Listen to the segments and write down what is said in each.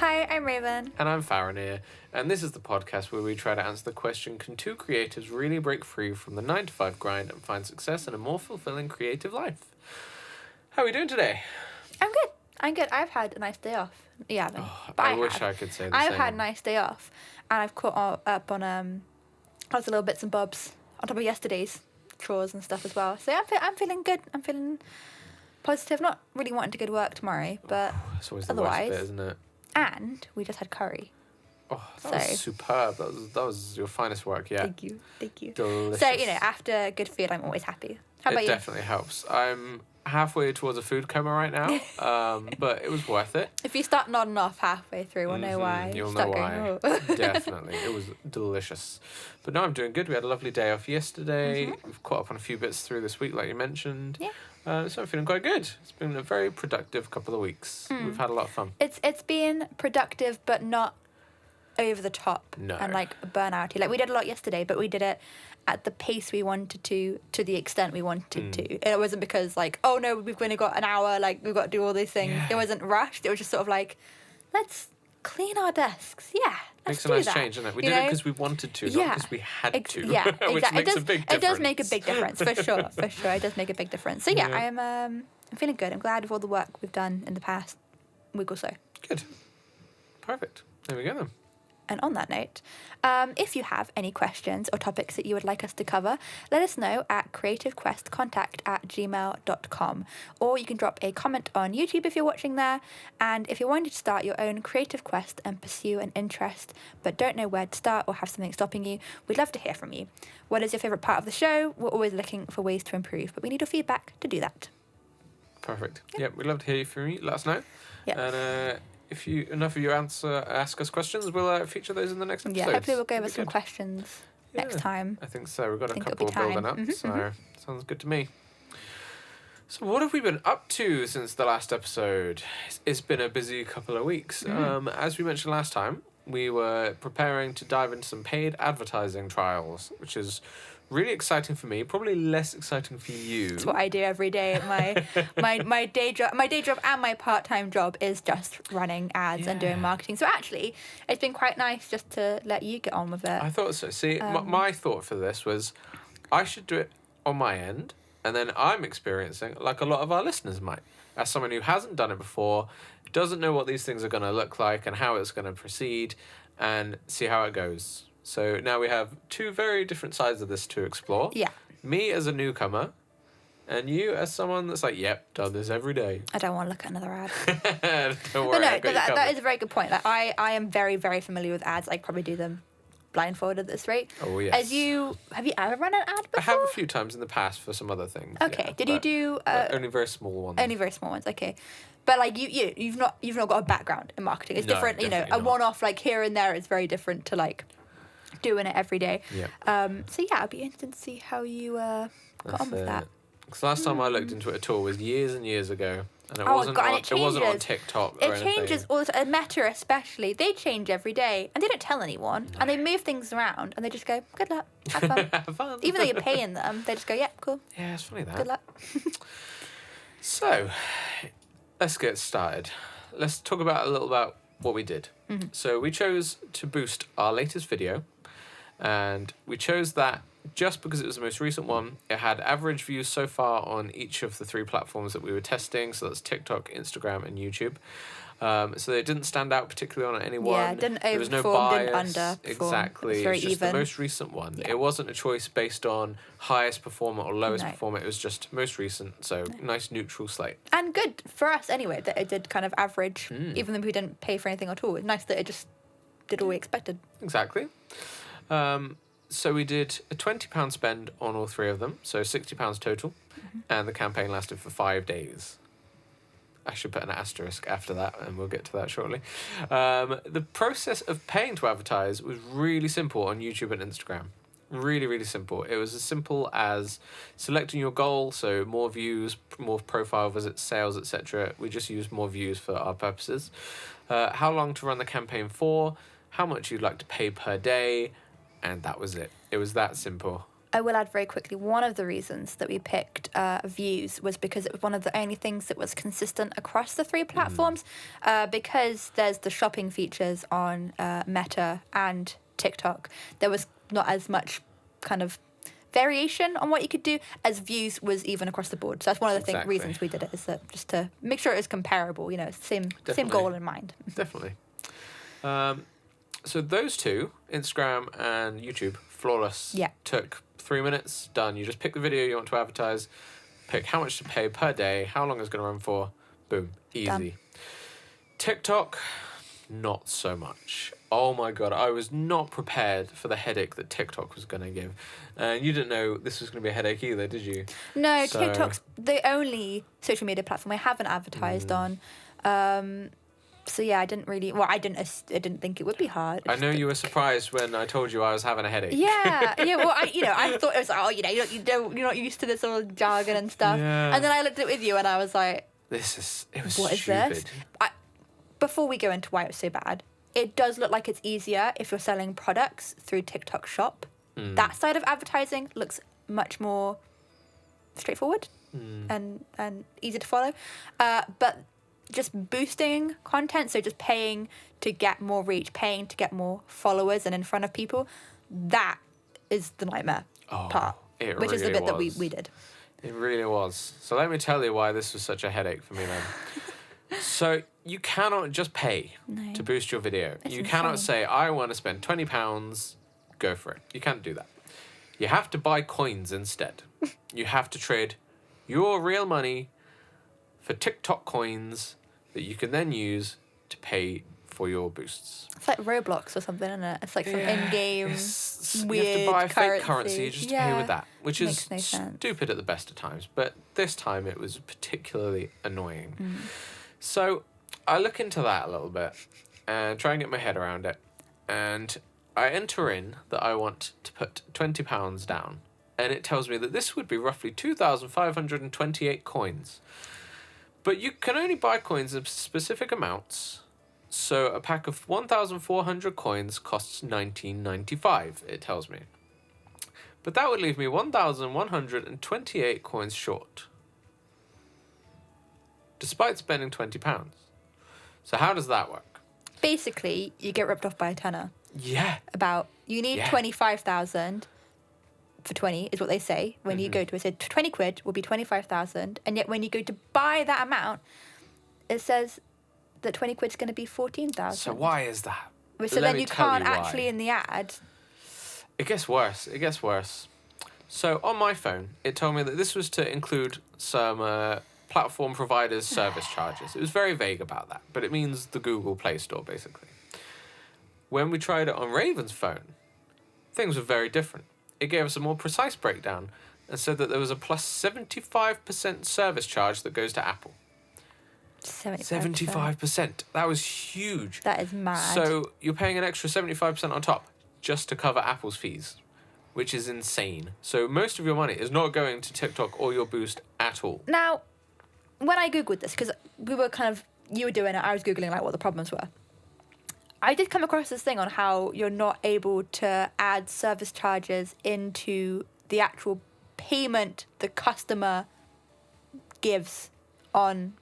Hi, I'm Raven. And I'm Farron here, and this is the podcast where we try to answer the question, can two creatives really break free from the 9-to-5 grind and find success in a more fulfilling creative life? How are we doing today? I'm good. I've had a nice day off. Yeah, I wish I could say the same. I've had a nice day off, and I've caught up on lots of little bits and bobs on top of yesterday's chores and stuff as well. So I'm feeling good. I'm feeling positive. Not really wanting to go to work tomorrow, but It's always the otherwise, worst bit, isn't it? And we just had curry. Oh, that was superb. That was your finest work yet. Thank you. Delicious. So, after good food, I'm always happy. How about you? you? It definitely helps. I'm halfway towards a food coma right now, but it was worth it. If you start nodding off halfway through, we'll know why. You'll know why. Definitely. It was delicious. But no, I'm doing good. We had a lovely day off yesterday. We've caught up on a few bits through this week, like you mentioned. Yeah. So I'm feeling quite good. It's been a very productive couple of weeks. We've had a lot of fun. It's been productive, but not over the top. No. And burnouty. Like we did a lot yesterday, but we did it at the pace we wanted to the extent we wanted to. It wasn't because oh no, we've only got an hour, we've got to do all these things. Yeah. It wasn't rushed. It was just sort of let's clean our desks. Yeah. Makes a nice change, doesn't it? We did it because we wanted to, not because we had to. Yeah, exactly. Which makes a big difference. It does make a big difference, for sure. It does make a big difference. So I'm feeling good. I'm glad of all the work we've done in the past week or so. Good. Perfect. There we go then. And on that note, if you have any questions or topics that you would like us to cover, let us know at creativequestcontact@gmail.com. Or you can drop a comment on YouTube if you're watching there. And if you're wanting to start your own creative quest and pursue an interest, but don't know where to start or have something stopping you, we'd love to hear from you. What is your favourite part of the show? We're always looking for ways to improve, but we need your feedback to do that. Perfect. Yep, we'd love to hear from you. Let us know. Yeah. And if enough of you ask us questions, we'll feature those in the next episode. Yeah, hopefully we'll go over some questions next time. I think so. We've got a couple it'll be building up, so sounds good to me. So what have we been up to since the last episode? It's been a busy couple of weeks. As we mentioned last time, we were preparing to dive into some paid advertising trials, which is really exciting for me, probably less exciting for you. It's what I do every day. My day job and my part-time job is just running ads and doing marketing. So actually, it's been quite nice just to let you get on with it. I thought so. See, my thought for this was I should do it on my end, and then I'm experiencing, like a lot of our listeners might, as someone who hasn't done it before, doesn't know what these things are going to look like and how it's going to proceed, and see how it goes. So now we have two very different sides of this to explore. Yeah. Me as a newcomer, and you as someone that's done this every day. I don't want to look at another ad. Don't worry, but that is a very good point. I am very, very familiar with ads. I probably do them blindfolded at this rate. Oh, yes. Have you ever run an ad before? I have a few times in the past for some other things. Okay. Yeah, Did you do only very small ones? Only very small ones. Okay. But you've not got a background in marketing. It's different. A one-off here and there is very different to doing it every day. Yeah. So I'd be interested to see how you got on with that. Because last time I looked into it at all was years and years ago, and it wasn't on TikTok or anything. It changes all the time. Meta especially, they change every day, and they don't tell anyone, and they move things around, and they just go, "Good luck, have fun." Have fun. Even though you're paying them, they just go, "Yeah, cool." Yeah, it's funny that. Good luck. So, let's get started. Let's talk about a little about what we did. So we chose to boost our latest video, and we chose that just because it was the most recent one. It had average views so far on each of the 3 platforms that we were testing, so that's TikTok, Instagram, and YouTube. So it didn't stand out particularly on any one. Yeah, it didn't overperform, there was no bias. Didn't underperform. Exactly. It was just even. The most recent one. Yeah. It wasn't a choice based on highest performer or lowest performer. It was just most recent, so nice neutral slate. And good for us anyway that it did kind of average, even though we didn't pay for anything at all. It's nice that it just did all we expected. Exactly. So we did a £20 spend on all 3 of them, so £60 total, and the campaign lasted for 5 days. I should put an asterisk after that, and we'll get to that shortly. The process of paying to advertise was really simple on YouTube and Instagram. Really, really simple. It was as simple as selecting your goal, so more views, more profile visits, sales, etc. We just used more views for our purposes. How long to run the campaign for, how much you'd like to pay per day, and that was it. It was that simple. I will add very quickly, one of the reasons that we picked views was because it was one of the only things that was consistent across the three platforms. Because there's the shopping features on Meta and TikTok, there was not as much kind of variation on what you could do as views was even across the board. So that's one of the reasons we did it, is that just to make sure it was comparable, same goal in mind. Definitely. So those two, Instagram and YouTube, flawless. Yeah. Took 3 minutes, done. You just pick the video you want to advertise, pick how much to pay per day, how long it's going to run for, boom, easy. Done. TikTok, not so much. Oh my God, I was not prepared for the headache that TikTok was going to give. And you didn't know this was going to be a headache either, did you? No, TikTok's the only social media platform I haven't advertised on. So yeah, I didn't think it would be hard. I know you were surprised when I told you I was having a headache. Yeah. Well, I thought it was like, you're not used to this all jargon and stuff. Yeah. And then I looked at it with you and I was like, it was what stupid. is this? Before we go into why it was so bad, it does look like it's easier if you're selling products through TikTok Shop. That side of advertising looks much more straightforward and easy to follow. But just boosting content, so just paying to get more reach, paying to get more followers and in front of people, that is the nightmare part, which is the bit that we did. It really was. So let me tell you why this was such a headache for me then. So you cannot just pay to boost your video. You cannot say, I want to spend £20, go for it. You can't do that. You have to buy coins instead. You have to trade your real money for TikTok coins that you can then use to pay for your boosts. It's like Roblox or something, isn't it? It's like some in-game weird you have to buy currency. fake currency just to pay with that, which is no sense. Stupid at the best of times. But this time it was particularly annoying. So I look into that a little bit and try and get my head around it. And I enter in that I want to put £20 down. And it tells me that this would be roughly 2,528 coins. But you can only buy coins in specific amounts. So a pack of 1,400 coins costs $19.95, it tells me. But that would leave me 1,128 coins short, despite spending £20. So how does that work? Basically, you get ripped off by a tenner. Yeah. You need 25,000 for 20 is what they say when you go to it. So 20 quid will be 25,000, and yet when you go to buy that amount, it says that 20 quid's going to be 14,000. So why is that? So then you can't actually in the ad. It gets worse. So on my phone, it told me that this was to include some platform providers' service charges. It was very vague about that, but it means the Google Play Store, basically. When we tried it on Raven's phone, things were very different. It gave us a more precise breakdown and said that there was a plus 75% service charge that goes to Apple. 75%. That was huge. That is mad. So you're paying an extra 75% on top just to cover Apple's fees, which is insane. So most of your money is not going to TikTok or your boost at all. Now, when I Googled this, because you were doing it, I was Googling like what the problems were. I did come across this thing on how you're not able to add service charges into the actual payment the customer gives on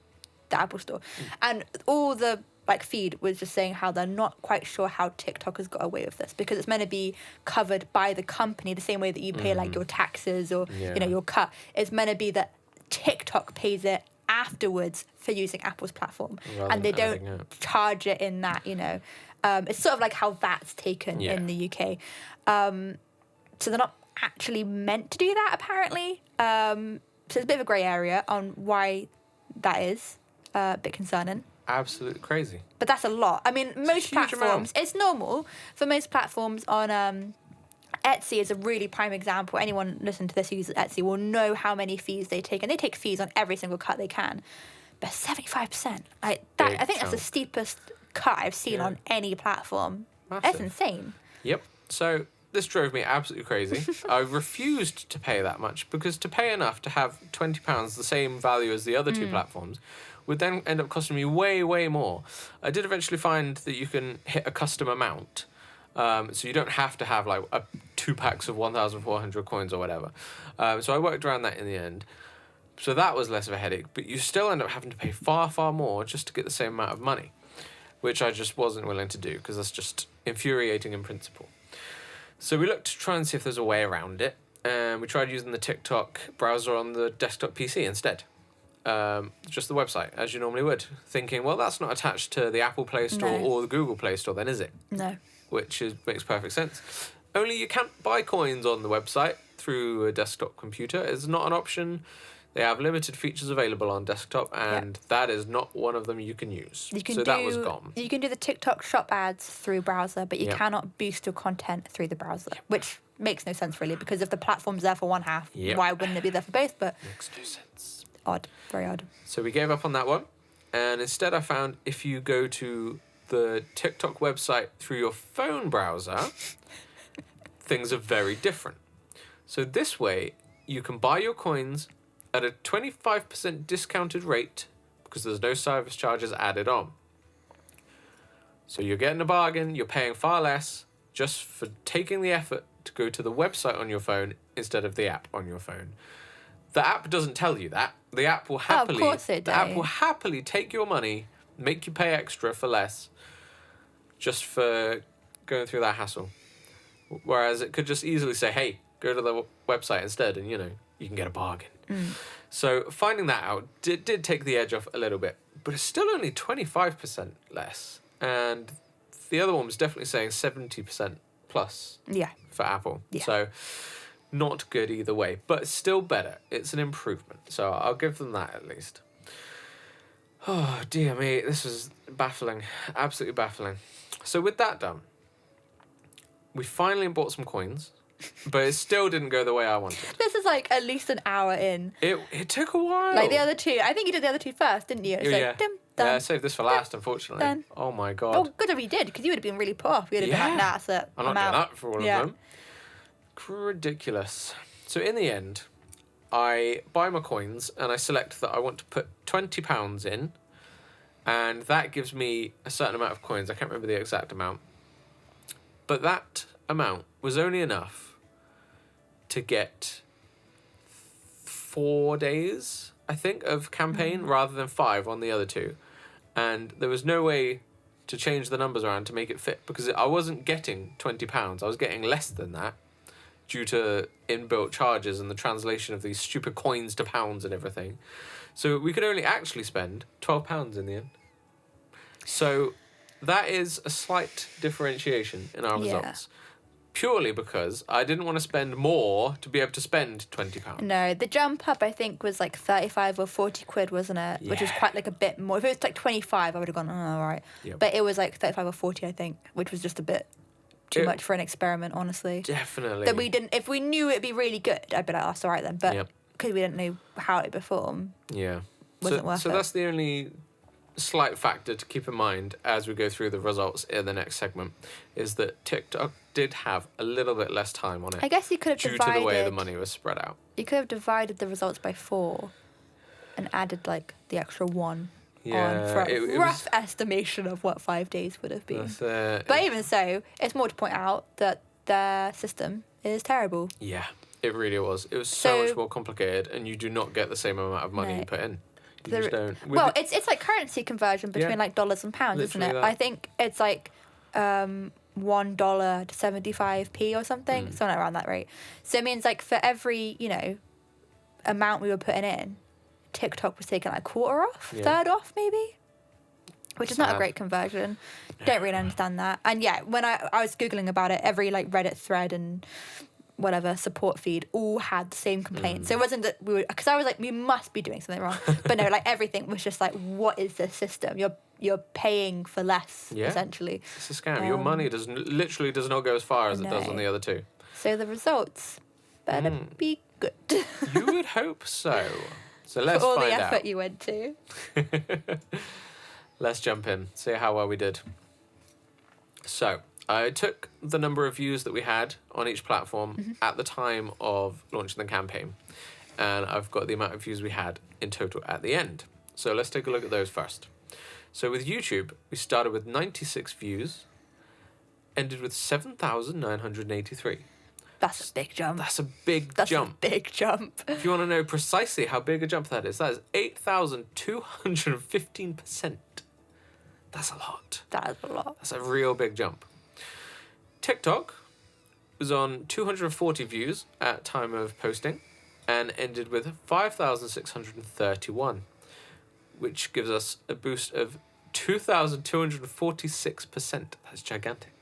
the Apple Store. And all the feed was just saying how they're not quite sure how TikTok has got away with this, because it's meant to be covered by the company the same way that you pay your taxes or your cut. It's meant to be that TikTok pays it afterwards for using Apple's platform, and they don't charge it in that, it's sort of like how VAT's taken in the UK. So they're not actually meant to do that, apparently. So it's a bit of a grey area on why that is a bit concerning. Absolutely crazy. But that's a lot. I mean, most platforms, it's normal for most platforms on Etsy is a really prime example. Anyone listening to this who uses Etsy will know how many fees they take, and they take fees on every single cut they can. But 75%, I think that's the steepest cut I've seen on any platform. Massive. That's insane. Yep. So this drove me absolutely crazy. I refused to pay that much, because to pay enough to have £20, the same value as the other two platforms, would then end up costing me way, way more. I did eventually find that you can hit a custom amount, So you don't have to have like 2 packs of 1,400 coins or whatever. So I worked around that in the end. So that was less of a headache, but you still end up having to pay far, far more just to get the same amount of money, which I just wasn't willing to do because that's just infuriating in principle. So we looked to try and see if there's a way around it, and we tried using the TikTok browser on the desktop PC instead. Just the website, as you normally would, thinking, well, that's not attached to the Apple Play Store or the Google Play Store, then is it? No. Which makes perfect sense. Only you can't buy coins on the website through a desktop computer. It's not an option. They have limited features available on desktop, and that is not one of them you can use. That was gone. You can do the TikTok shop ads through browser, but you cannot boost your content through the browser, which makes no sense really, because if the platform's there for one half, why wouldn't it be there for both? But makes no sense. Odd, very odd. So we gave up on that one, and instead I found if you go to the TikTok website through your phone browser, things are very different. So this way, you can buy your coins at a 25% discounted rate because there's no service charges added on. So you're getting a bargain, you're paying far less just for taking the effort to go to the website on your phone instead of the app on your phone. The app doesn't tell you that. The app will happily, take your money, make you pay extra for less, just for going through that hassle. Whereas it could just easily say, hey, go to the website instead, and you can get a bargain. So finding that out did take the edge off a little bit, but it's still only 25% less. And the other one was definitely saying 70% plus for Apple. Yeah. So not good either way, but still better. It's an improvement. So I'll give them that at least. Oh, dear me. This was baffling. Absolutely baffling. So with that done, we finally bought some coins. But it still didn't go the way I wanted. This is like at least an hour in. It took a while. Like the other two. I think you did the other two first, didn't you? It was like, dim, dum, I saved this for last, unfortunately. Done. Oh my god. Oh, good if you did, because you would have been really put off. You would have been like, nah, that's it. I'm not doing that for all of them. Ridiculous. So in the end, I buy my coins and I select that I want to put £20 in, and that gives me a certain amount of coins. I can't remember the exact amount. But that amount was only enough to get 4 days, I think, of campaign rather than 5 on the other two. And there was no way to change the numbers around to make it fit because I wasn't getting £20. I was getting less than that due to inbuilt charges and the translation of these stupid coins to pounds and everything. So we could only actually spend £12 in the end. So that is a slight differentiation in our results. Purely because I didn't want to spend more to be able to spend £20. No, the jump up I think was like 35 or 40 quid, wasn't it? Yeah. Which was quite like a bit more. If it was like 25, I would have gone, oh, all right. Yep. But it was like 35 or 40, I think, which was just a bit too much for an experiment, honestly. Definitely. That we didn't. If we knew it'd be really good, I'd be like, oh, that's all right then. But because we didn't know how it'd perform, wasn't worth it. So that's the only slight factor to keep in mind as we go through the results in the next segment, is that TikTok did have a little bit less time on it. I guess you could have divided... due to the way the money was spread out. You could have divided the results by 4 and added, like, the extra 1 on for a rough estimation of what 5 days would have been. But even so, it's more to point out that their system is terrible. Yeah, it really was. It was so much more complicated, and you do not get the same amount of money you put in. You just don't. Well, it's like currency conversion between like dollars and pounds, isn't it? That. I think it's like $1 to 75p or something around that rate. So it means like for every amount we were putting in, TikTok was taking like a quarter off, third off maybe, which is not a great conversion. Don't really understand that. And when I was googling about it, every like Reddit thread and whatever support feed all had the same complaint. So it wasn't that we were, because I was like, we must be doing something wrong. But no, like everything was just like, what is this system? You're paying for less, essentially. It's a scam. Your money literally does not go as far as it does on the other two. So the results better be good. You would hope so. So let's find out. For all the effort you went to. Let's jump in, see how well we did. So I took the number of views that we had on each platform at the time of launching the campaign, and I've got the amount of views we had in total at the end. So let's take a look at those first. So with YouTube, we started with 96 views, ended with 7,983. That's a big jump. That's a big That's jump. a big jump. If you want to know precisely how big a jump that is 8,215%. That's a lot. That is a lot. That's a real big jump. TikTok was on 240 views at time of posting and ended with 5,631, which gives us a boost of 2,246%. That's gigantic.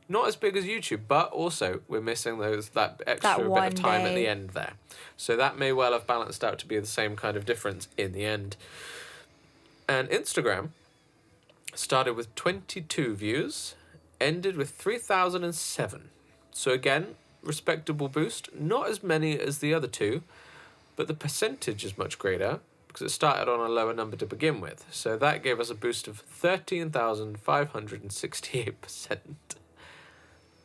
Not as big as YouTube, but also we're missing that extra bit of time at the end there. So that may well have balanced out to be the same kind of difference in the end. And Instagram started with 22 views, ended with 3,007. So again, respectable boost. Not as many as the other two, but the percentage is much greater because it started on a lower number to begin with. So that gave us a boost of 13,568%.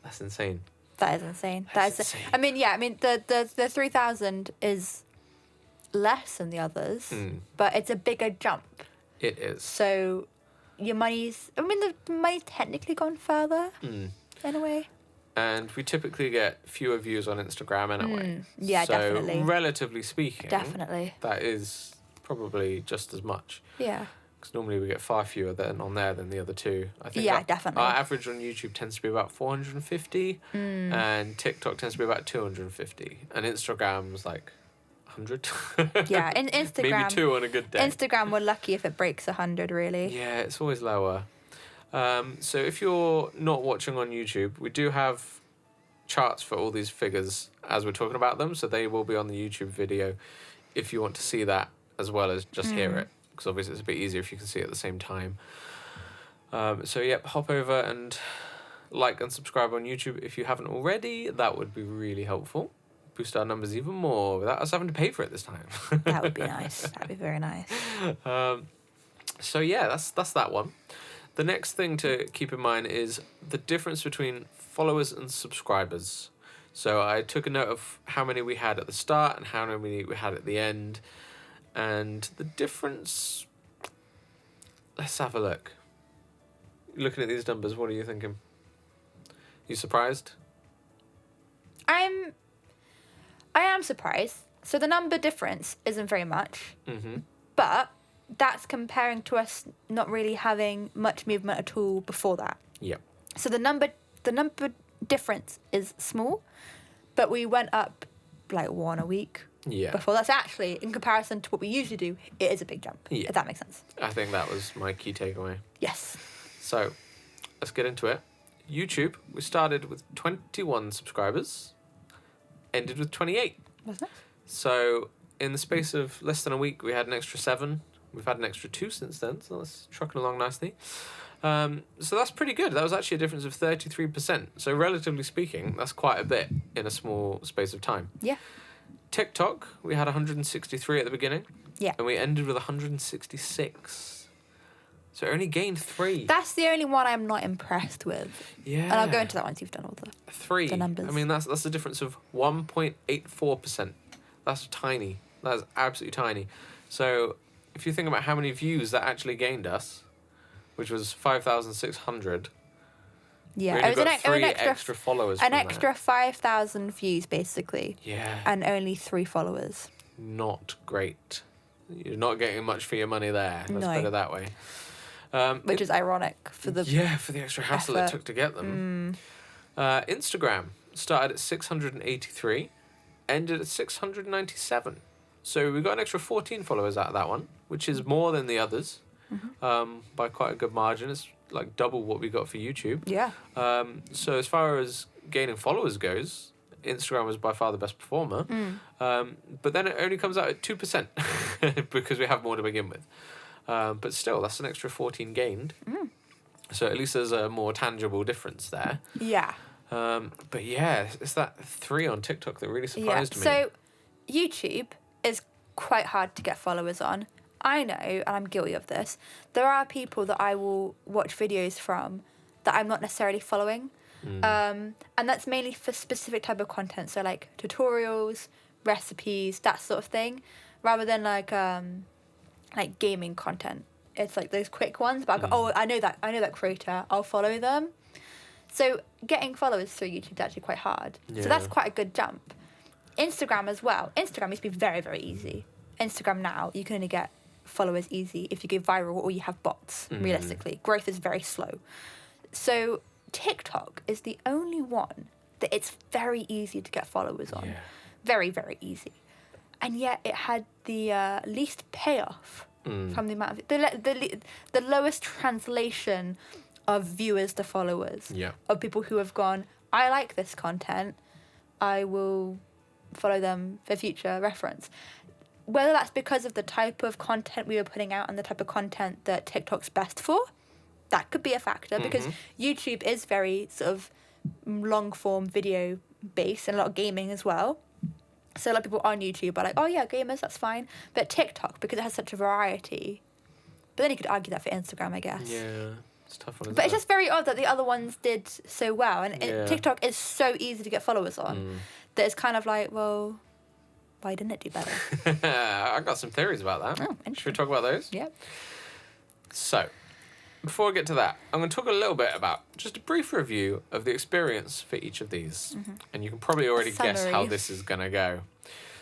That's insane. That is insane. That's insane. I mean, the 3,000 is less than the others, but it's a bigger jump. It is. So the money's technically gone further in a way. And we typically get fewer views on Instagram anyway. Yeah, so definitely. Relatively speaking, Definitely. that is probably just as much. Yeah. Because normally we get far fewer on there than the other two. I think definitely. Our average on YouTube tends to be about 450, and TikTok tends to be about 250, and Instagram's like 100. Yeah, in Instagram. Maybe 2 on a good day. Instagram, we're lucky if it breaks 100, really. Yeah, it's always lower. So if you're not watching on YouTube, we do have charts for all these figures as we're talking about them, so they will be on the YouTube video if you want to see that as well as just hear it, because obviously it's a bit easier if you can see it at the same time. So yep, hop over and like and subscribe on YouTube if you haven't already. That would be really helpful. Boost our numbers even more without us having to pay for it this time. That would be nice. That'd be very nice. So yeah, that's that one. The next thing to keep in mind is the difference between followers and subscribers. So I took a note of how many we had at the start and how many we had at the end. And the difference... Let's have a look. Looking at these numbers, what are you thinking? You surprised? I am surprised. So the number difference isn't very much. But that's comparing to us not really having much movement at all before that. Yep. So the number difference is small, but we went up like 1 a week before. That's actually, in comparison to what we usually do, it is a big jump, if that makes sense. I think that was my key takeaway. Yes. So, let's get into it. YouTube, we started with 21 subscribers, ended with 28. Wasn't it? So, in the space of less than a week, we had an extra 7. We've had an extra 2 since then, so that's trucking along nicely. So that's pretty good. That was actually a difference of 33%. So relatively speaking, that's quite a bit in a small space of time. Yeah. TikTok, we had 163 at the beginning. Yeah. And we ended with 166. So it only gained 3. That's the only one I'm not impressed with. Yeah. And I'll go into that once you've done all the 3. the numbers. I mean, that's a difference of 1.84%. That's tiny. That is absolutely tiny. So if you think about how many views that actually gained us, which was 5,600. Yeah, we only got 3 extra followers. An extra 5,000 views, basically. Yeah. And only 3 followers. Not great. You're not getting much for your money there. Let's put it that way. Which is ironic for the for the extra hassle it took to get them. Instagram started at 683, ended at 697. So we got an extra 14 followers out of that one, which is more than the others by quite a good margin. It's like double what we got for YouTube. Yeah. So as far as gaining followers goes, Instagram was by far the best performer. But then it only comes out at 2% because we have more to begin with. But still, that's an extra 14 gained. So at least there's a more tangible difference there. Yeah. But yeah, it's that 3 on TikTok that really surprised me. So YouTube is quite hard to get followers on. I know, and I'm guilty of this, there are people that I will watch videos from that I'm not necessarily following. And that's mainly for specific type of content. So like tutorials, recipes, that sort of thing. Rather than like gaming content. It's like those quick ones. But I know that creator. I'll follow them. So getting followers through YouTube is actually quite hard. So that's quite a good jump. Instagram as well. Instagram used to be very, very easy. Instagram now, you can only get followers easy if you go viral or you have bots, realistically. Growth is very slow. So TikTok is the only one that it's very easy to get followers on. Yeah. Very, very easy. And yet it had the least payoff from the amount of... The lowest translation of viewers to followers. Yeah. Of people who have gone, I like this content, I will follow them for future reference. Whether that's because of the type of content we were putting out and the type of content that TikTok's best for, that could be a factor, because YouTube is very sort of long-form video based and a lot of gaming as well. So a lot of people on YouTube are like, oh yeah, gamers, that's fine. But TikTok, because it has such a variety, but then you could argue that for Instagram, I guess. Yeah, it's a tough one, isn't But it's it? just very odd that the other ones did so well. And Yeah. TikTok is so easy to get followers on that it's kind of like, well, why didn't it do better? I've got some theories about that. Oh, Should we interesting. talk about those? Yep. So, before I get to that, I'm going to talk a little bit about just a brief review of the experience for each of these. And you can probably already guess how Summary. this is going to go.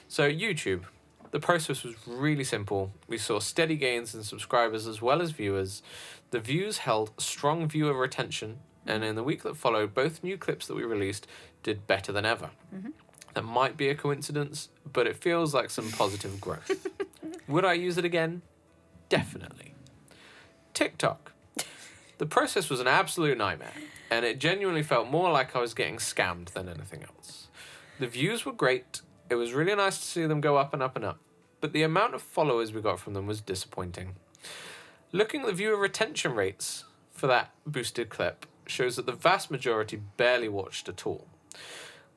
So, YouTube, the process was really simple. We saw steady gains in subscribers as well as viewers. The views held strong viewer retention, and in the week that followed, both new clips that we released did better than ever. That might be a coincidence, but it feels like some positive growth. Would I use it again? Definitely. TikTok. The process was an absolute nightmare, and it genuinely felt more like I was getting scammed than anything else. The views were great. It was really nice to see them go up and up and up, but the amount of followers we got from them was disappointing. Looking at the viewer retention rates for that boosted clip shows that the vast majority barely watched at all.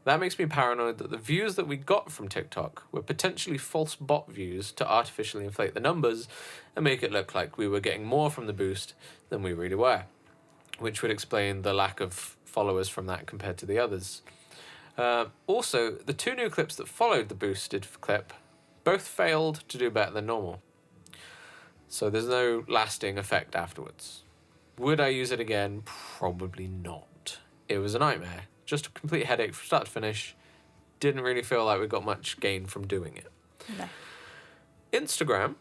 That makes me paranoid that the views that we got from TikTok were potentially false bot views to artificially inflate the numbers and make it look like we were getting more from the boost than we really were, which would explain the lack of followers from that compared to the others. Also, the two new clips that followed the boosted clip both failed to do better than normal. So there's no lasting effect afterwards. Would I use it again? Probably not. It was a nightmare. Just a complete headache from start to finish. Didn't really feel like we got much gain from doing it. No. Instagram,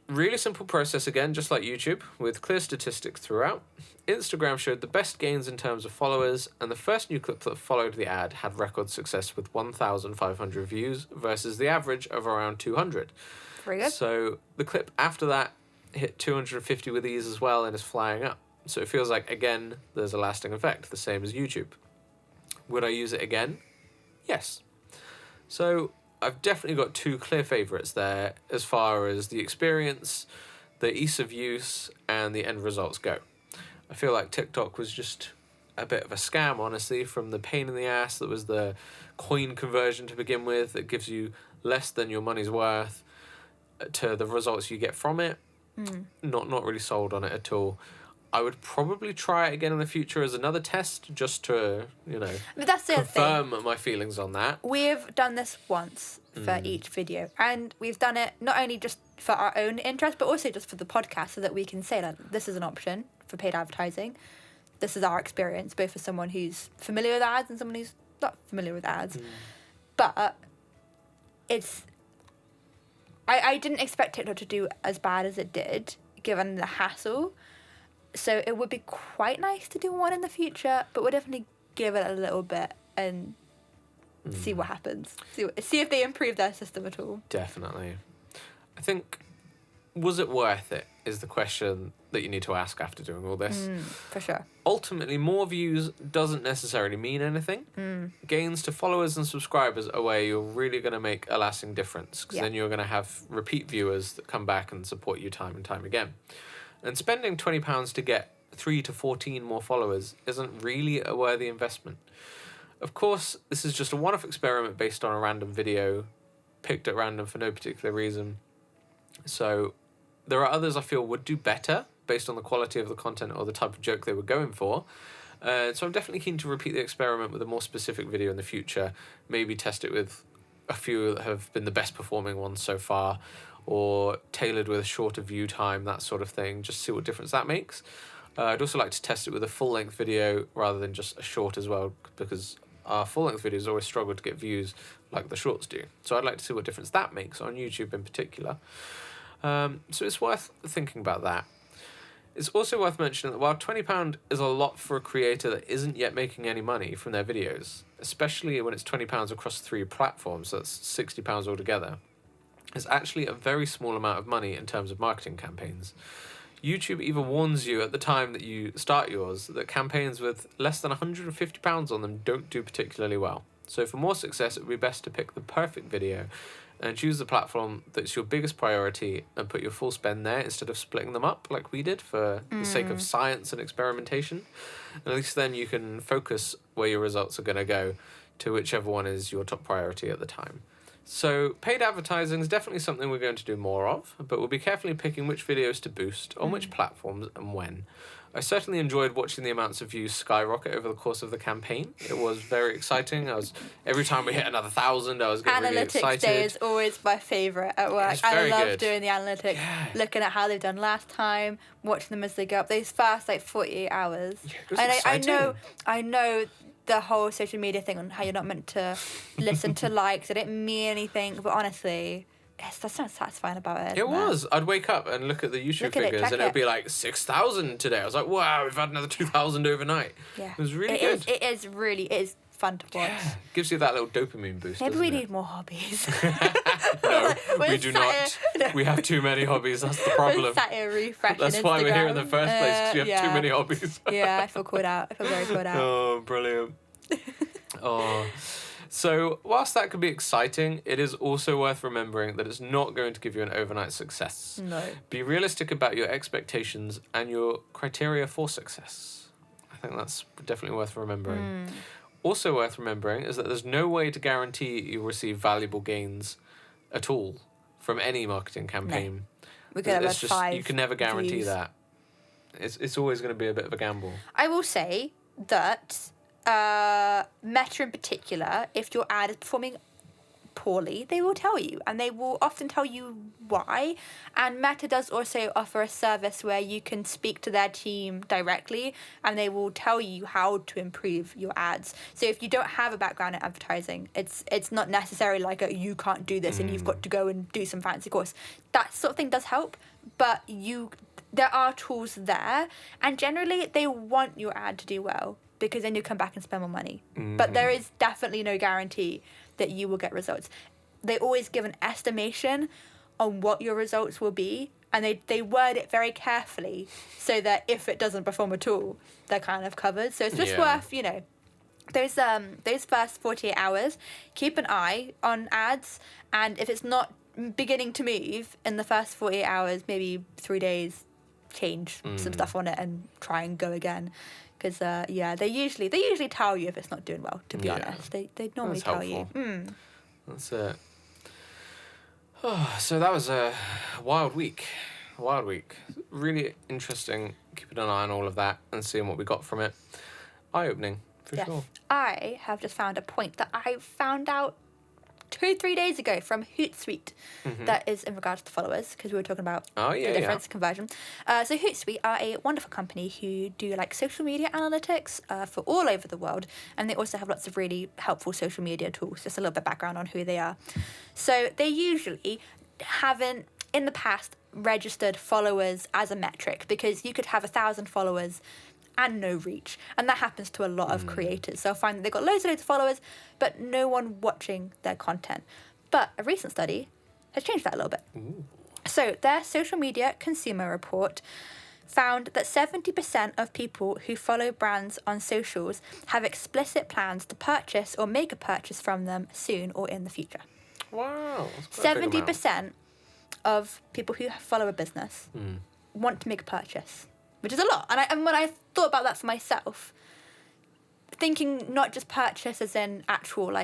really simple process again, just like YouTube, with clear statistics throughout. Instagram showed the best gains in terms of followers, and the first new clip that followed the ad had record success with 1,500 views versus the average of around 200. Very good. So the clip after that hit 250 with ease as well and is flying up. So it feels like, again, there's a lasting effect, the same as YouTube. Would I use it again? Yes. So I've definitely got two clear favourites there as far as the experience, the ease of use, and the end results go. I feel like TikTok was just a bit of a scam, honestly, from the pain in the ass that was the coin conversion to begin with that gives you less than your money's worth to the results you get from it. Not really sold on it at all. I would probably try it again in the future as another test, just to, But that's the other thing. confirm my feelings on that. We've done this once for each video, and we've done it not only just for our own interest, but also just for the podcast, so that we can say that this is an option for paid advertising. This is our experience, both for someone who's familiar with ads and someone who's not familiar with ads. But it's... I didn't expect TikTok to do as bad as it did, given the hassle. So it would be quite nice to do one in the future, but we'll definitely give it a little bit and see what happens. See if they improve their system at all. Definitely. I think, was it worth it, is the question that you need to ask after doing all this. For sure. Ultimately, more views doesn't necessarily mean anything. Gains to followers and subscribers are where you're really going to make a lasting difference, because then you're going to have repeat viewers that come back and support you time and time again. And spending £20 to get 3 to 14 more followers isn't really a worthy investment. Of course, this is just a one-off experiment based on a random video, picked at random for no particular reason. So there are others I feel would do better based on the quality of the content or the type of joke they were going for. So I'm definitely keen to repeat the experiment with a more specific video in the future. Maybe test it with a few that have been the best performing ones so far, or tailored with a shorter view time, that sort of thing, just see what difference that makes. I'd also like to test it with a full-length video rather than just a short as well, because our full-length videos always struggle to get views like the shorts do. So I'd like to see what difference that makes on YouTube in particular. So it's worth thinking about that. It's also worth mentioning that while £20 is a lot for a creator that isn't yet making any money from their videos, especially when it's £20 across 3 platforms, so that's £60 altogether, it's actually a very small amount of money in terms of marketing campaigns. YouTube even warns you at the time that you start yours that campaigns with less than £150 on them don't do particularly well. So for more success, it would be best to pick the perfect video and choose the platform that's your biggest priority and put your full spend there instead of splitting them up like we did for the sake of science and experimentation. At least then you can focus where your results are going to go to whichever one is your top priority at the time. So paid advertising is definitely something we're going to do more of, but we'll be carefully picking which videos to boost, on which platforms and when. I certainly enjoyed watching the amounts of views skyrocket over the course of the campaign. It was very exciting. Every time we hit another 1,000, I was getting really excited. Analytics day is always my favourite at work. It's very I love good. doing the analytics, looking at how they've done last time, watching them as they go up. Those first 48 hours. Yeah, it was and exciting. I know the whole social media thing on how you're not meant to listen to likes. I didn't mean anything, but honestly, there's something satisfying about it. It was. I'd wake up and look at the YouTube figures and it'd be like 6,000 today. I was like, wow, we've had another 2,000 overnight. Yeah. It was really good. It is fun to watch. Yeah. Gives you that little dopamine boost. Maybe we doesn't need more hobbies. No, we do not. No. We have too many hobbies. That's the problem. We're sat here refreshing That's why we're here in the Instagram. first place, because we have too many hobbies. Yeah, I feel caught out. I feel very caught out. Oh, brilliant. Oh. So, whilst that could be exciting, it is also worth remembering that it's not going to give you an overnight success. No. Be realistic about your expectations and your criteria for success. I think that's definitely worth remembering. Also worth remembering is that there's no way to guarantee you'll receive valuable gains at all from any marketing campaign. No. We could have 5 you can never guarantee views. that. It's always going to be a bit of a gamble. I will say that Meta in particular, if your ad is performing poorly, they will tell you, and they will often tell you why. And Meta does also offer a service where you can speak to their team directly, and they will tell you how to improve your ads. So if you don't have a background in advertising, it's not necessarily like you can't do this and you've got to go and do some fancy course. That sort of thing does help, but there are tools there, and generally they want your ad to do well, because then you come back and spend more money. But there is definitely no guarantee that you will get results. They always give an estimation on what your results will be, and they word it very carefully so that if it doesn't perform at all, they're kind of covered. So it's just worth, those first 48 hours, keep an eye on ads, and if it's not beginning to move in the first 48 hours, maybe 3 days, change some stuff on it and try and go again. Because they usually tell you if it's not doing well. To be honest, they normally tell you. That's it. Oh, so that was a wild week. Really interesting. Keeping an eye on all of that and seeing what we got from it. Eye opening for sure. I have just found a point that I found out 2-3 days ago from Hootsuite. That is in regards to followers, because we were talking about the difference conversion. So Hootsuite are a wonderful company who do social media analytics for all over the world, and they also have lots of really helpful social media tools. Just a little bit of background on who they are. So they usually haven't in the past registered followers as a metric, because you could have 1,000 followers and no reach, and that happens to a lot of creators. So I find that they've got loads of followers, but no one watching their content. But a recent study has changed that a little bit. So their social media consumer report found that 70% of people who follow brands on socials have explicit plans to purchase or make a purchase from them soon or in the future. Wow. 70% of people who follow a business want to make a purchase, which is a lot. And when I thought about that for myself, thinking not just purchase as in actual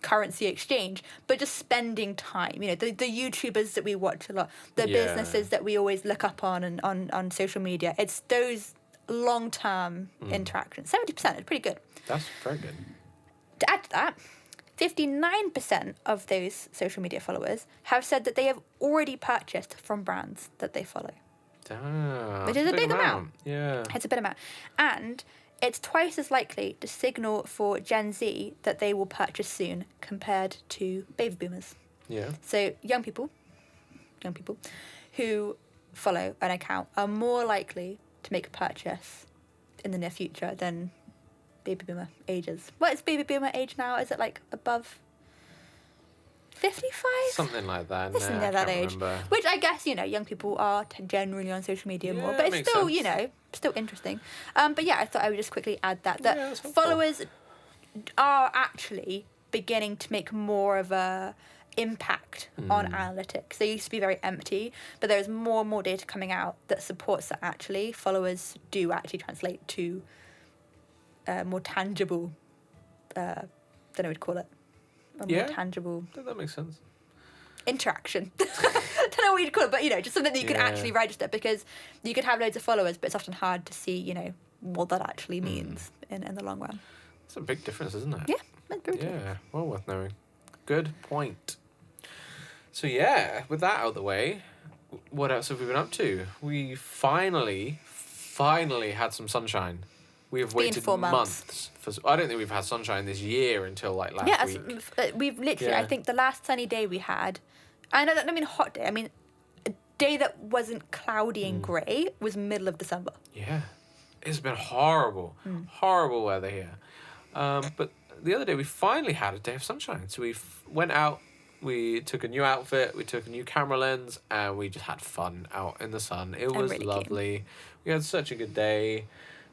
currency exchange, but just spending time. The YouTubers that we watch a lot, the businesses that we always look up on social media. It's those long-term interactions. 70% is pretty good. That's very good. To add to that, 59% of those social media followers have said that they have already purchased from brands that they follow. Damn. Which is a big amount. Yeah. It's a big amount. And it's twice as likely to signal for Gen Z that they will purchase soon compared to baby boomers. Yeah. So young people who follow an account are more likely to make a purchase in the near future than baby boomer ages. What is baby boomer age now? Is it like above 55? Something like that. It's near that age. Remember. Which I guess, young people are generally on social media more. Yeah, But it's makes still, sense. still interesting. But yeah, I thought I would just quickly add that that's helpful. followers are actually beginning to make more of a impact on analytics. They used to be very empty, but there's more and more data coming out that supports that actually followers do actually translate to more tangible, don't know what to call it, more tangible That makes sense. interaction. Don't know what you'd call it, but just something that you can actually register, because you can have loads of followers, but it's often hard to see, what that actually means in the long run. It's a big difference, isn't it? Yeah, that's very true. Yeah, well worth knowing. Good point. So yeah, with that out of the way, what else have we been up to? We finally had some sunshine. We have waited 4 months. for. I don't think we've had sunshine this year until like last week. We've literally, I think the last sunny day we had, I don't mean a hot day, I mean a day that wasn't cloudy and grey, was middle of December. Yeah, it's been horrible weather here. But the other day we finally had a day of sunshine. So we went out, we took a new outfit, we took a new camera lens, and we just had fun out in the sun. It was really lovely. We had such a good day.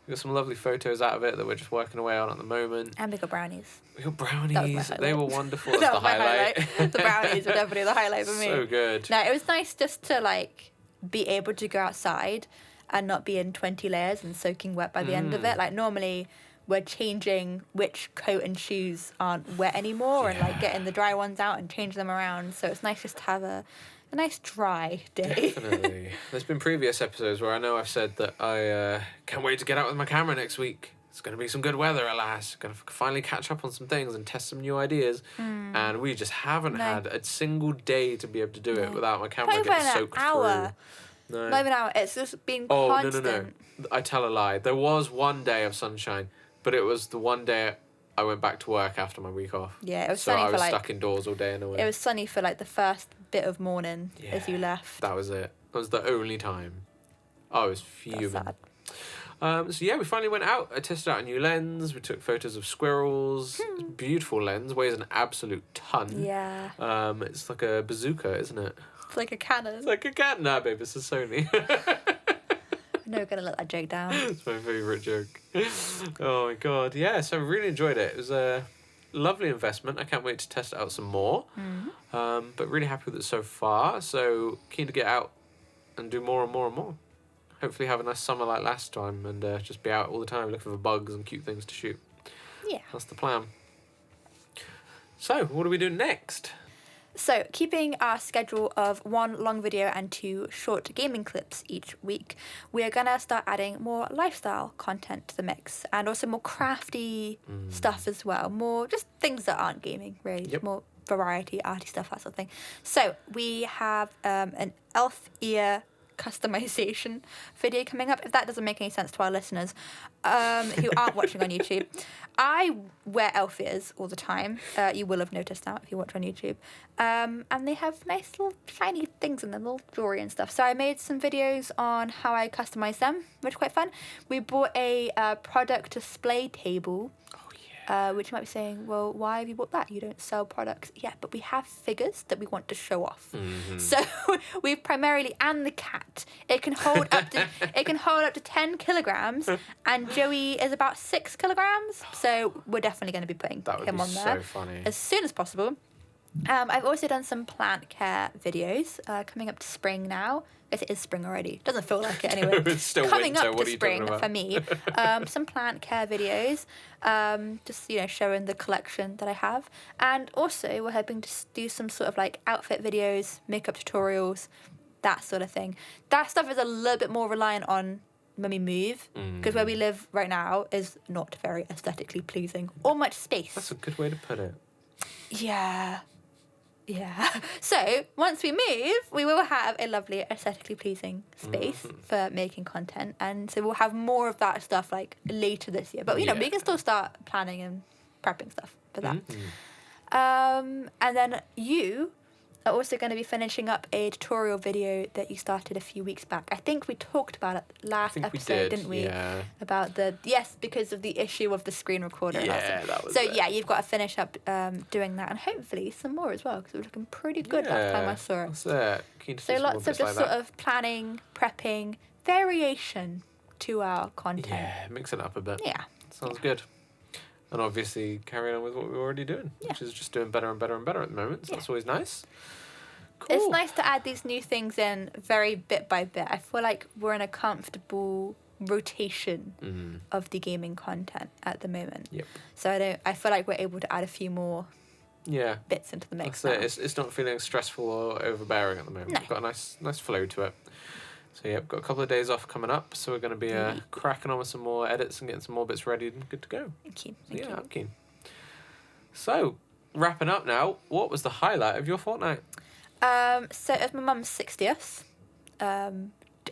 We got some lovely photos out of it that we're just working away on at the moment. And we got brownies. We got That was my brownies. highlight. They were wonderful. That That's was the my highlight. The brownies were definitely the highlight for me. So good. No, it was nice just to be able to go outside and not be in 20 layers and soaking wet by the end of it. Like normally we're changing which coat and shoes aren't wet anymore and getting the dry ones out and changing them around. So it's nice just to have a nice dry day. Definitely. There's been previous episodes where I know I've said that I can't wait to get out with my camera next week. It's going to be some good weather, alas. Going to finally catch up on some things and test some new ideas. And we just haven't had a single day to be able to do it without my camera Not getting even an soaked hour. through. No. Not even an hour. It's just been Oh, constant. no. I tell a lie. There was one day of sunshine, but it was the one day I went back to work after my week off. Yeah, it was So sunny I for was stuck indoors all day anyway. It was sunny for the first bit of morning as you left. That was it. That was the only time. I was fuming. That's sad. So yeah, we finally went out. I tested out a new lens. We took photos of squirrels. It's a beautiful lens. Weighs an absolute ton. Yeah. It's like a bazooka, isn't it? It's like a cannon. It's like a cat. Nah, babe, it's a Sony. I'm never going to let that joke down. It's my favourite joke. Oh my god. Yeah, so I really enjoyed it. It was a lovely investment. I can't wait to test it out some more. But really happy with it so far. So keen to get out and do more and more and more. Hopefully have a nice summer like last time and just be out all the time looking for bugs and cute things to shoot. Yeah. That's the plan. So, what do we do next? So, keeping our schedule of 1 long video and 2 short gaming clips each week, we are going to start adding more lifestyle content to the mix and also more crafty stuff as well. More just things that aren't gaming, really. Yep. More variety, arty stuff, that sort of thing. So, we have an elf ear customization video coming up. If that doesn't make any sense to our listeners who aren't watching on YouTube, I wear elf ears all the time. You will have noticed that if you watch on YouTube. And they have nice little shiny things in them, little jewelry and stuff. So I made some videos on how I customize them, which is quite fun. We bought a product display table. Which you might be saying, well, why have you bought that? You don't sell products. Yeah, but we have figures that we want to show off. So we've primarily, and the cat, it can hold up to 10 kilograms, and Joey is about 6 kilograms. So we're definitely going to be putting him on there so funny. as soon as possible. I've also done some plant care videos coming up to spring now. I guess it is spring already. Doesn't feel like it anyway. It's still coming winter. up What to are you spring talking about? for me. Some plant care videos, just showing the collection that I have, and also we're hoping to do some sort of outfit videos, makeup tutorials, that sort of thing. That stuff is a little bit more reliant on when we move, because where we live right now is not very aesthetically pleasing or much space. That's a good way to put it. Yeah. Yeah. So once we move, we will have a lovely, aesthetically pleasing space for making content, and so we'll have more of that stuff like later this year. But you know, we can still start planning and prepping stuff for that. And then you are also going to be finishing up a tutorial video that you started a few weeks back. I think we talked about it last episode, didn't we? Yeah. About because of the issue of the screen recorder. Yeah, that was so it. yeah, you've got to finish up doing that, and hopefully some more as well, because it was looking pretty good last time I saw it. That's it. Keen to see So some more lots of bits just like sort of planning, prepping, variation to our content. Yeah, mix it up a bit. Yeah. Sounds good. And obviously carrying on with what we're already doing, which is just doing better and better and better at the moment. So that's always nice. Cool. It's nice to add these new things in very bit by bit. I feel like we're in a comfortable rotation of the gaming content at the moment. Yep. So I feel like we're able to add a few more bits into the mix. That's it. It's not feeling stressful or overbearing at the moment. No. We've got a nice flow to it. So yeah, we've got a couple of days off coming up, so we're going to be cracking on with some more edits and getting some more bits ready and good to go. Thank you. I'm keen. So, wrapping up now, what was the highlight of your fortnight? So it was my mum's 60th. I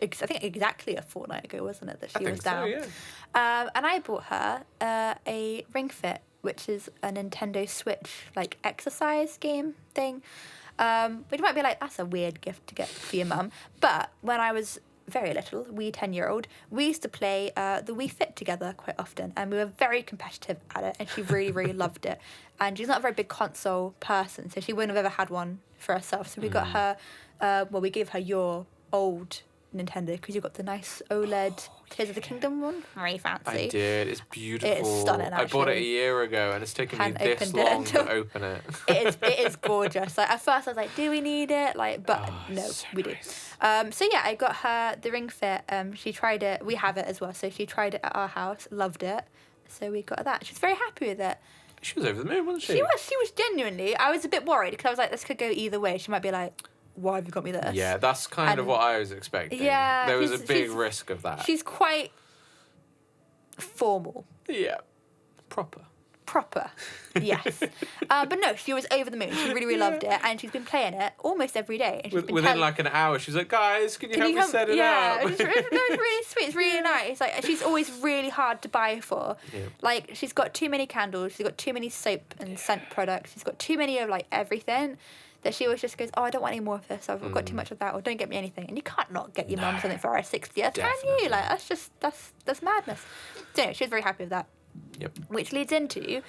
think exactly a fortnight ago, wasn't it, that she was down? So, yeah. And I bought her a Ring Fit, which is a Nintendo Switch like exercise game thing. Which might be like, that's a weird gift to get for your mum. But when I was very little, wee 10-year-old, we used to play the Wii Fit together quite often, and we were very competitive at it, and she really, really loved it. And she's not a very big console person, so she wouldn't have ever had one for herself. So we got her, we gave her your old Nintendo, because you got the nice OLED Tears of the Kingdom one. Very fancy. I did. It's beautiful. It's stunning, actually. I bought it a year ago, and it's taken me this long to open it. It is gorgeous. Like, at first I was like, do we need it? But no, so we do. nice. So yeah, I got her the Ring Fit. She tried it. We have it as well. So she tried it at our house, loved it. So we got that. She was very happy with it. She was over the moon, wasn't she? She was genuinely. I was a bit worried, because I was like, this could go either way. She might be like, why have you got me this? Yeah, that's kind of what I was expecting. Yeah, there was a big risk of that. She's quite formal. Yeah, proper. Yes. But no, she was over the moon. She really, really loved it, and she's been playing it almost every day. And she's been within like an hour, she's like, guys, can you help me set it up? Yeah, it's really sweet. It's really nice. Like, she's always really hard to buy for. Yeah. Like, she's got too many candles. She's got too many soap and scent products. She's got too many of like everything. That she always just goes, oh, I don't want any more of this. I've got too much of that, or don't get me anything. And you can't not get your mum something for her 60th, can you? Like, that's madness. So anyway, she was very happy with that. Yep. Which leads into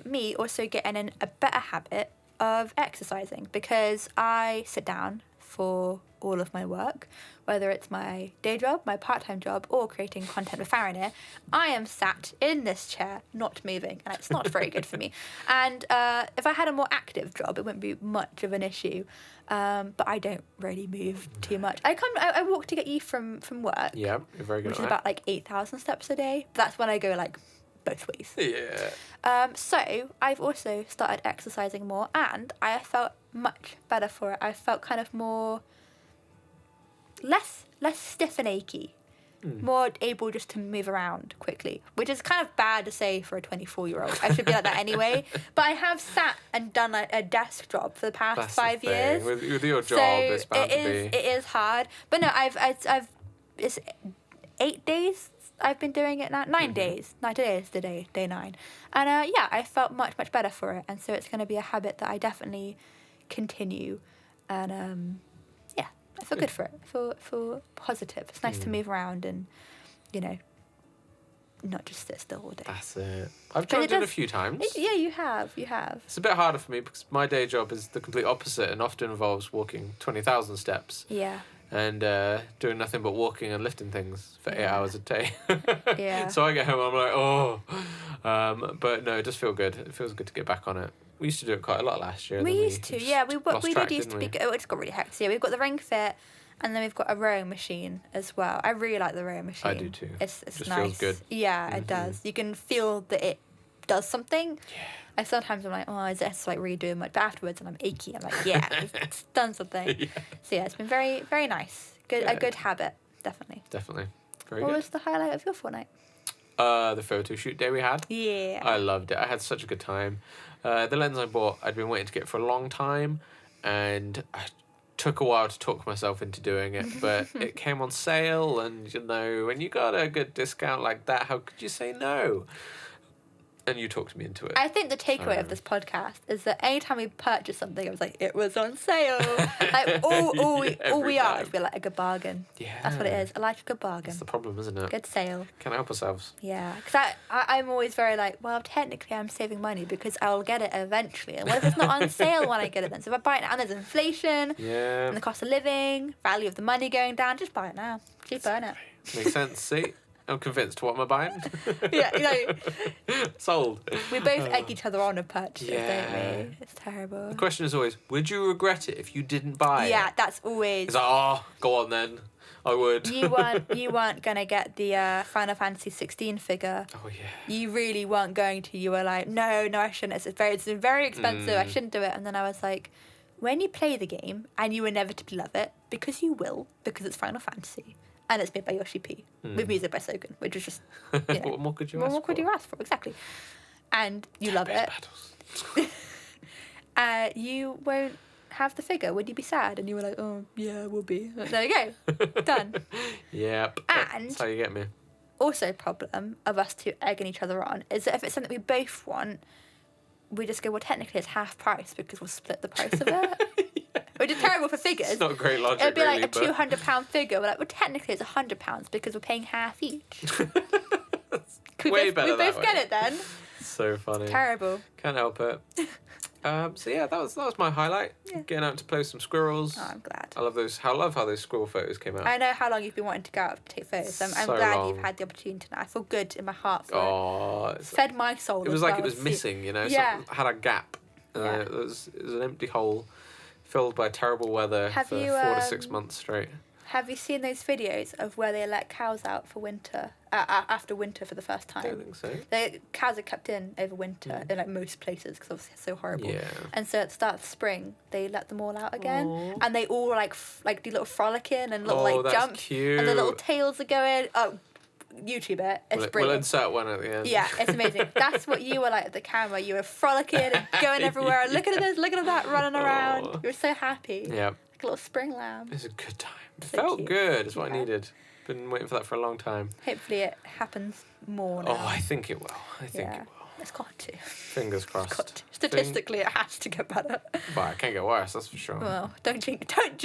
me also getting in a better habit of exercising, because I sit down for all of my work, whether it's my day job, my part-time job, or creating content with Farron here. I am sat in this chair, not moving, and it's not very good for me. And if I had a more active job, it wouldn't be much of an issue. But I don't really move too much. I walk to get you from work. Yeah, you're very good which at is that. about like 8,000 steps a day. That's when I go like both ways. Yeah. So I've also started exercising more, and I felt much better for it. I felt kind of more less stiff and achy, more able just to move around quickly, which is kind of bad to say for a 24-year-old. I should be like that anyway. But I have sat and done like a desk job for the past That's 5 the thing. years. With your job, so it's bound to be. It is hard. But no, I've it's 8 days. I've been doing it now. 9 days. No, today is the day 9. And yeah, I felt much better for it. And so it's going to be a habit that I definitely continue. And yeah, I feel good for it. I feel positive. It's nice to move around and, not just sit still all day. That's it. I've joined in a few times. Yeah, you have. It's a bit harder for me because my day job is the complete opposite and often involves walking 20,000 steps. Yeah. And doing nothing but walking and lifting things for 8 hours a day. Yeah. So I get home and I'm like, oh. But no, it does feel good. It feels good to get back on it. We used to do it quite a lot last year. We used to, yeah. We did used to be. We? Oh, it's got really hectic. Yeah, we've got the Ring Fit, and then we've got a rowing machine as well. I really like the rowing machine. I do too. It's just nice. Feels good. Yeah, it does. You can feel that it does something. Yeah. I sometimes I'm like, oh, is this like really doing much? But afterwards, and I'm achy. I'm like, yeah, it's done something. Yeah. So yeah, it's been very, very nice. A good habit, definitely. Definitely. Very what good. Was the highlight of your fortnight? The photo shoot day we had. Yeah. I loved it. I had such a good time. The lens I bought, I'd been waiting to get for a long time, and I took a while to talk myself into doing it, but it came on sale, and when you got a good discount like that, how could you say no? And you talked me into it. I think the takeaway of this podcast is that anytime we purchase something, I was like, it was on sale. Like, all we are is we're like a good bargain. Yeah. That's what it is. I like a good bargain. That's the problem, isn't it? Good sale. Can't help ourselves. Yeah. Because I'm always very like, well, technically I'm saving money because I'll get it eventually. And what if it's not on sale when I get it then? So if I buy it now and there's inflation and the cost of living, value of the money going down, just buy it now. Cheaper, innit? Makes sense. See? I'm convinced. What am I buying? Yeah, Sold. We both egg each other on with purchases, don't Yeah. we? It's terrible. The question is always, would you regret it if you didn't buy it? Yeah, that's always. It's like, go on then. I would. You weren't gonna get the Final Fantasy 16 figure. Oh yeah. You really weren't going to. You were like, no, I shouldn't. It's very expensive. I shouldn't do it. And then I was like, when you play the game and you inevitably love it, because you will, because it's Final Fantasy. And it's made by Yoshi P, with music by Soken, which is just, What more could you ask for? What could you ask for? Exactly. And you love it. You won't have the figure. Would you be sad? And you were like, oh, yeah, we'll be. There you go. Done. Yep. And that's how you get me. also problem of us two egging each other on is that if it's something we both want, we just go, well, technically it's half price because we'll split the price of it. Which is terrible for figures. It's not great logic. It'd be really, like a £200 figure. We're like, well, technically it's £100 because we're paying half each. Way better we both get it then. So funny. Terrible. Can't help it. So yeah, that was my highlight. Yeah. Getting out to play some squirrels. Oh, I'm glad. I love how those squirrel photos came out. I know how long you've been wanting to go out to take photos. I'm So glad long. you've had the opportunity tonight. I feel good in my heart for Oh, it. Fed my soul. it was as like well. it was missing, Yeah. Something had a gap. Yeah. It was an empty hole filled by terrible weather Have for you, 4 to 6 months straight. Have you seen those videos of where they let cows out for winter, after winter for the first I time? don't think so. The cows are kept in over winter in like most places because obviously it's so horrible. Yeah. And so at the start of spring, they let them all out again, Aw. and they all like do little frolicking and little Oh, like that's jumps, cute. and the little tails are going. Oh, YouTube it. It's We'll brilliant. insert one at the end. Yeah, it's amazing. That's what you were like at the camera. You were frolicking and going everywhere. Looking at this, looking at that, running around. Aw. You were so happy. Yeah. Like a little spring lamb. It's a good time. It So felt cute. good. It's what I Yeah. needed. Been waiting for that for a long time. Hopefully it happens more now. Oh, I think it will. I think yeah. it will. It's got to. Fingers It's got crossed. to. Statistically, it has to get better. But it can't get worse, that's for sure. Well, don't jinx it. don't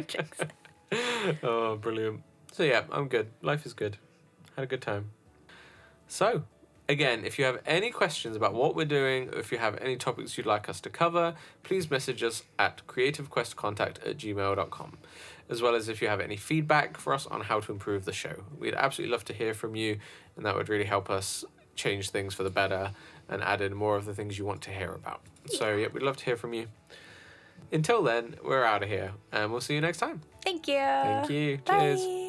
jinx it. Oh, brilliant. So yeah, I'm good. Life is good. Had a good time. So, again, if you have any questions about what we're doing, or if you have any topics you'd like us to cover, please message us at creativequestcontact@gmail.com. As well as if you have any feedback for us on how to improve the show. We'd absolutely love to hear from you, and that would really help us change things for the better and add in more of the things you want to hear about. So, yeah, we'd love to hear from you. Until then, we're out of here, and we'll see you next time. Thank you. Thank you. Bye. Cheers.